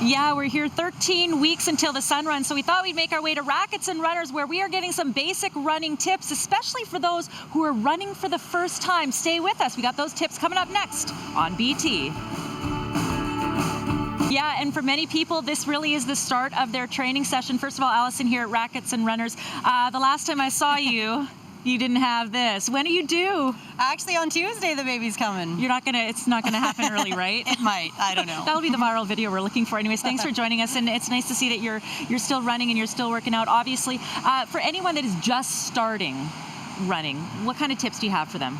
Yeah, we're here 13 weeks until the Sun Run, so we thought we'd make our way to Rackets and Runners, where we are getting some basic running tips, especially for those who are running for the first time. Stay with us. We got those tips coming up next on BT. Yeah, and for many people, this really is the start of their training session. First of all, Allison here at Rackets and Runners. The last time I saw you, you didn't have this. When are you due? Actually, on Tuesday, the baby's coming. It's not gonna happen early, right? It might, I don't know. That'll be the viral video we're looking for. Anyways, thanks for joining us, and it's nice to see that you're still running and you're still working out, obviously. For anyone that is just starting running, what kind of tips do you have for them?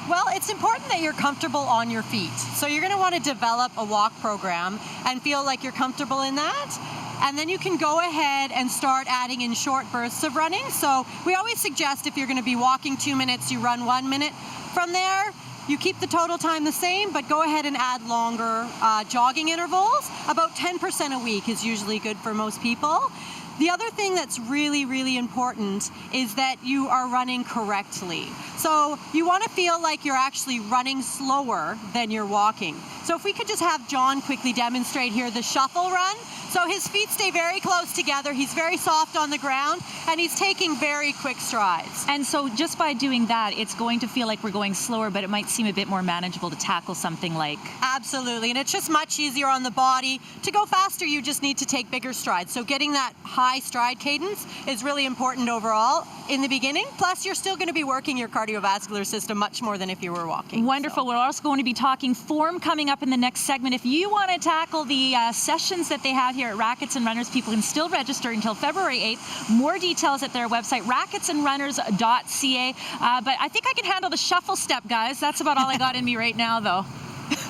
Well, it's important that you're comfortable on your feet. So you're gonna wanna develop a walk program and feel like you're comfortable in that. And then you can go ahead and start adding in short bursts of running. So we always suggest if you're gonna be walking 2 minutes, you run 1 minute. From there, you keep the total time the same, but go ahead and add longer jogging intervals. About 10% a week is usually good for most people. The other thing that's really, really important is that you are running correctly. So you want to feel like you're actually running slower than you're walking. So if we could just have John quickly demonstrate here the shuffle run. So his feet stay very close together, he's very soft on the ground, and he's taking very quick strides. And so just by doing that, it's going to feel like we're going slower, but it might seem a bit more manageable to tackle something like... Absolutely, and it's just much easier on the body. To go faster, you just need to take bigger strides. So getting that high stride cadence is really important overall in the beginning. Plus, you're still going to be working your cardiovascular system much more than if you were walking. Wonderful. So. We're also going to be talking form coming up in the next segment. If you want to tackle the sessions that they have here at Rackets and Runners, people can still register until February 8th. More details at their website, racketsandrunners.ca. But I think I can handle the shuffle step, guys. That's about all I got in me right now, though.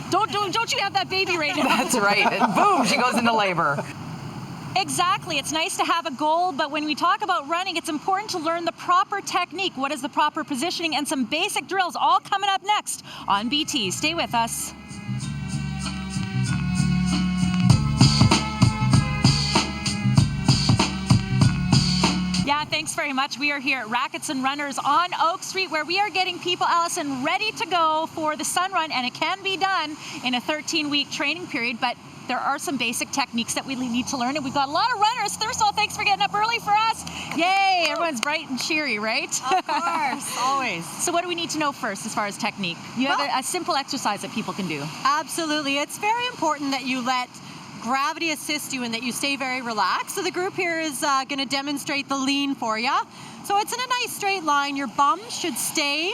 Don't you have that baby right now? That's right. And boom, she goes into labor. Exactly. It's nice to have a goal, but when we talk about running, it's important to learn the proper technique. What is the proper positioning, and some basic drills, all coming up next on BT. Stay with us. Yeah, thanks very much. We are here at Rackets and Runners on Oak Street, where we are getting people, Allison, ready to go for the Sun Run, and it can be done in a 13-week training period, but there are some basic techniques that we need to learn, and we've got a lot of runners. First of all, thanks for getting up early for us. Yay, everyone's bright and cheery, right? Of course, always. So what do we need to know first as far as technique? You have a simple exercise that people can do. Absolutely. It's very important that you let gravity assist you and that you stay very relaxed. So the group here is going to demonstrate the lean for you. So it's in a nice straight line. Your bum should stay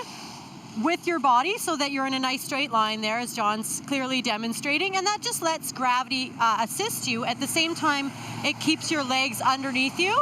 with your body so that you're in a nice straight line there, as John's clearly demonstrating, and that just lets gravity assist you. At the same time, it keeps your legs underneath you.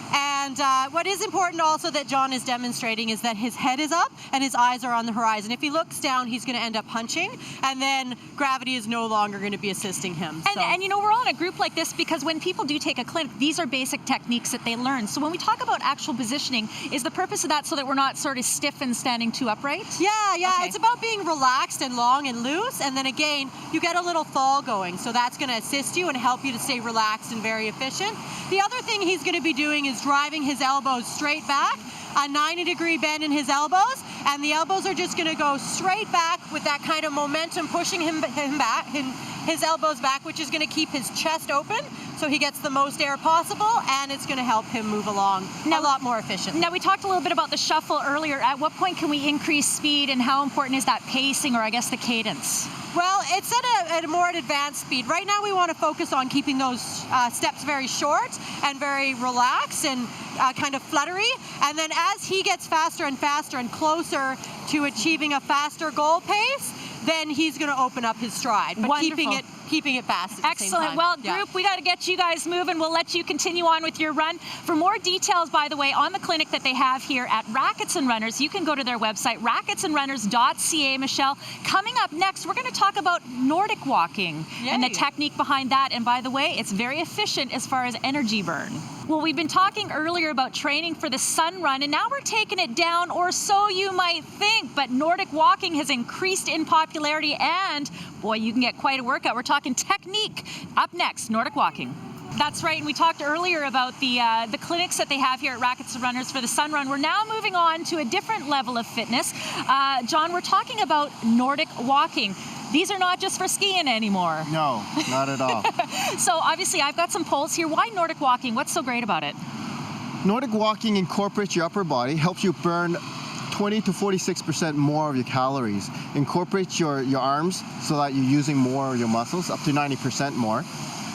And what is important also that John is demonstrating is that his head is up and his eyes are on the horizon. If he looks down, he's going to end up punching, and then gravity is no longer going to be assisting him. And you know, we're all in a group like this because when people do take a clinic, these are basic techniques that they learn. So when we talk about actual positioning, is the purpose of that so that we're not sort of stiff and standing too upright? Yeah. Okay. It's about being relaxed and long and loose, and then again, you get a little fall going. So that's going to assist you and help you to stay relaxed and very efficient. The other thing he's going to be doing is driving his elbows straight back, a 90-degree bend in his elbows, and the elbows are just going to go straight back with that kind of momentum pushing him back, his elbows back, which is going to keep his chest open so he gets the most air possible, and it's going to help him move along a lot more efficiently. Now, we talked a little bit about the shuffle earlier. At what point can we increase speed, and how important is that pacing, or I guess the cadence? Well, it's at a more advanced speed. Right now we want to focus on keeping those steps very short and very relaxed and kind of fluttery. And then as he gets faster and faster and closer to achieving a faster goal pace, then he's going to open up his stride, but keeping it fast at the same Excellent. time. Well, group, we got to get you guys moving. We'll let you continue on with your run. For more details, by the way, on the clinic that they have here at Rackets and Runners, you can go to their website, racketsandrunners.ca. Michelle, coming up next, we're going to talk about Nordic walking and the technique behind that. And by the way, it's very efficient as far as energy burn. Well, we've been talking earlier about training for the Sun Run, and now we're taking it down, or so you might think, but Nordic walking has increased in popularity, and boy, you can get quite a workout. We're talking technique. Up next, Nordic walking. That's right, and we talked earlier about the clinics that they have here at Rackets and Runners for the Sun Run. We're now moving on to a different level of fitness. John, we're talking about Nordic walking. These are not just for skiing anymore. No, not at all. So obviously I've got some poles here. Why Nordic walking? What's so great about it? Nordic walking incorporates your upper body, helps you burn 20 to 46% more of your calories. Incorporates your arms so that you're using more of your muscles, up to 90% more.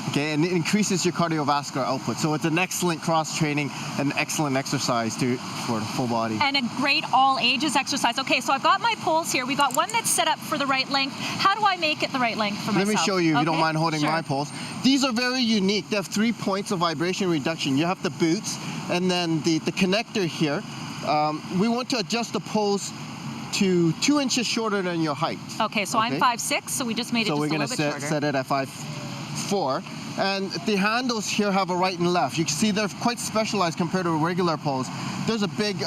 Okay, and it increases your cardiovascular output. So it's an excellent cross training, an excellent exercise for the full body. And a great all ages exercise. Okay, so I've got my poles here. We've got one that's set up for the right length. How do I make it the right length for myself? Let me show you if you don't mind holding sure. my poles. These are very unique. They have 3 points of vibration reduction. You have the boots and then the connector here. We want to adjust the poles to 2 inches shorter than your height. Okay, so I'm 5'6", so we just made it just a little bit shorter. So we're going to set it at 5'4". And the handles here have a right and left. You can see they're quite specialized compared to regular poles. There's a big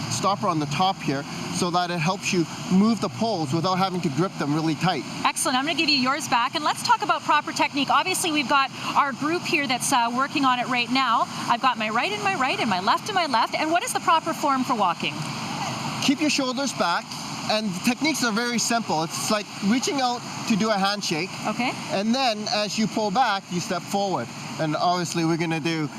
stopper on the top here so that it helps you move the poles without having to grip them really tight. Excellent. I'm going to give you yours back. And let's talk about proper technique. Obviously, we've got our group here that's working on it right now. I've got my right and my right and my left and my left. And what is the proper form for walking? Keep your shoulders back. And the techniques are very simple. It's like reaching out to do a handshake. Okay. And then as you pull back, you step forward. And obviously we're going to do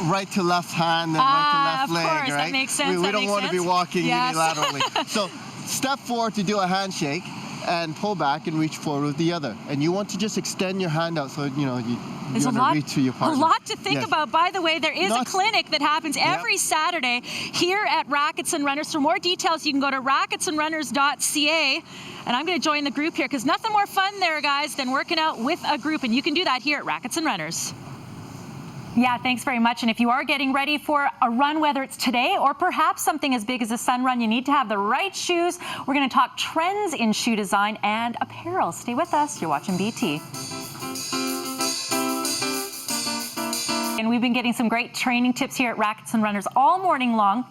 right to left hand and right to left leg, course, right? That makes sense. We don't want to be walking unilaterally. So step forward to do a handshake and pull back and reach forward with the other. And you want to just extend your hand out so you want to reach to your partner. A lot to think about. By the way, there is a clinic that happens every Saturday here at Rackets and Runners. For more details, you can go to racketsandrunners.ca. And I'm going to join the group here because nothing more fun there, guys, than working out with a group. And you can do that here at Rackets and Runners. Yeah, thanks very much. And if you are getting ready for a run, whether it's today or perhaps something as big as a sun run, you need to have the right shoes. We're going to talk trends in shoe design and apparel. Stay with us. You're watching BT. And we've been getting some great training tips here at Rackets and Runners all morning long.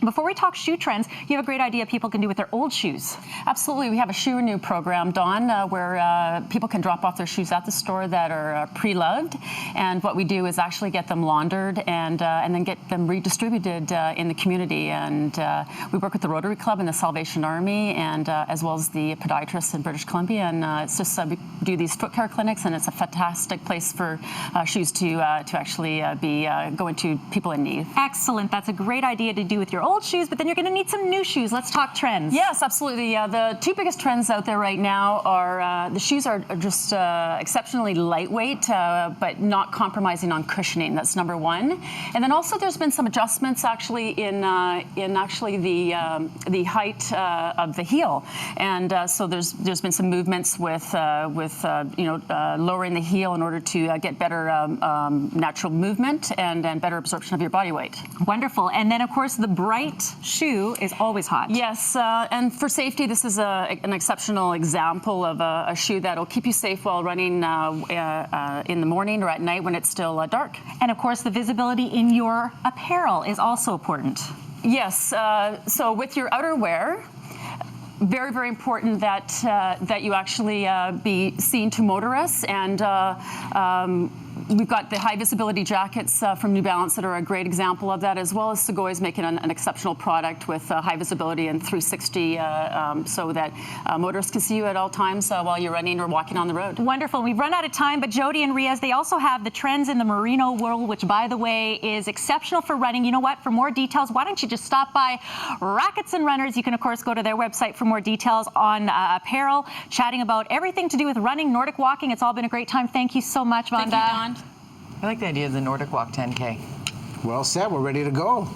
Before we talk shoe trends, you have a great idea people can do with their old shoes. Absolutely. We have a shoe renew program, Dawn, where people can drop off their shoes at the store that are pre-loved. And what we do is actually get them laundered and then get them redistributed in the community. And we work with the Rotary Club and the Salvation Army, and as well as the podiatrists in British Columbia. And it's just we do these foot care clinics, and it's a fantastic place for shoes to actually be going to people in need. Excellent. That's a great idea to do with your old shoes, but then you're going to need some new shoes. Let's talk trends. Yes, absolutely. The 2 biggest trends out there right now are the shoes are just exceptionally lightweight, but not compromising on cushioning. That's number 1. And then also there's been some adjustments actually in actually the height of the heel, and so there's been some movements with lowering the heel in order to get better natural movement and better absorption of your body weight. Wonderful. And then of course the bright shoe is always hot. Yes, and for safety, this is an exceptional example of a shoe that will keep you safe while running in the morning or at night when it's still dark. And of course, the visibility in your apparel is also important. Yes, so with your outerwear, very, very important that you actually be seen to motorists, and we've got the high visibility jackets from New Balance that are a great example of that, as well as Segoy is making an exceptional product with high visibility and 360 so that motorists can see you at all times while you're running or walking on the road. Wonderful. We've run out of time, but Jody and Riaz, they also have the trends in the merino wool, which by the way is exceptional for running. You know what? For more details, why don't you just stop by Rackets and Runners? You can of course go to their website for more details on apparel, chatting about everything to do with running, Nordic walking. It's all been a great time. Thank you so much, Vanda. Thank you, Dawn. I like the idea of the Nordic Walk 10K. Well said. We're ready to go.